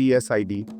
PSID۔